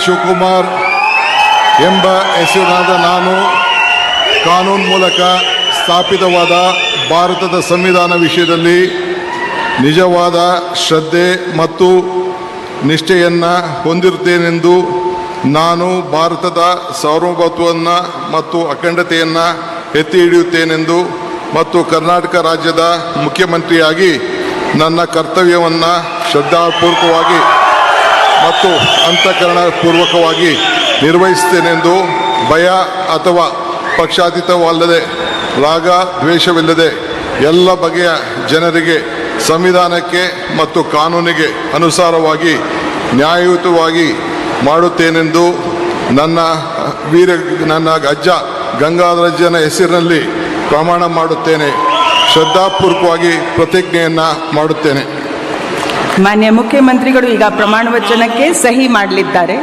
ಶಿವಕುಮಾರ್ ಎಂಬ ಹೆಸರಿನಾದ ನಾನು ಕಾನೂನು ಮೂಲಕ ಸ್ಥಾಪಿತವಾದ ಭಾರತದ ಸಂವಿಧಾನ ವಿಷಯದಲ್ಲಿ ನಿಜವಾದ ಶ್ರದ್ಧೆ ಮತ್ತು ನಿಷ್ಠೆಯನ್ನು ಹೊಂದಿರುತ್ತೇನೆಂದು ನಾನು ಭಾರತದ ಸಾರ್ವಭೌಮತ್ವವನ್ನು ಮತ್ತು ಅಖಂಡತೆಯನ್ನು ಎತ್ತಿ ಹಿಡಿಯುತ್ತೇನೆಂದು ಮತ್ತು ಕರ್ನಾಟಕ ರಾಜ್ಯದ ಮುಖ್ಯಮಂತ್ರಿಯಾಗಿ ನನ್ನ ಕರ್ತವ್ಯವನ್ನು ಶ್ರದ್ಧಾಪೂರ್ವಕವಾಗಿ ಮತ್ತು ಅಂತಃಕರಣಪೂರ್ವಕವಾಗಿ ನಿರ್ವಹಿಸುತ್ತೇನೆಂದು ಭಯ ಅಥವಾ ಪಕ್ಷಾತೀತವಲ್ಲದೆ ರಾಗ ದ್ವೇಷವಿಲ್ಲದೆ ಎಲ್ಲ ಬಗೆಯ ಜನರಿಗೆ ಸಂವಿಧಾನಕ್ಕೆ ಮತ್ತು ಕಾನೂನಿಗೆ ಅನುಸಾರವಾಗಿ ನ್ಯಾಯಯುತವಾಗಿ ಮಾಡುತ್ತೇನೆಂದು ನನ್ನ ಅಜ್ಜ ಗಂಗಾಧರಜ್ಜನ ಹೆಸರಿನಲ್ಲಿ ಪ್ರಮಾಣ ಮಾಡುತ್ತೇನೆ. ಶ್ರದ್ಧಾಪೂರ್ವಕವಾಗಿ ಪ್ರತಿಜ್ಞೆಯನ್ನು ಮಾಡುತ್ತೇನೆ. ಮಾನ್ಯ ಮುಖ್ಯಮಂತ್ರಿಗಳು ಈಗ ಪ್ರಮಾಣ ವಚನಕ್ಕೆ ಸಹಿ ಮಾಡಲಿದ್ದಾರೆ.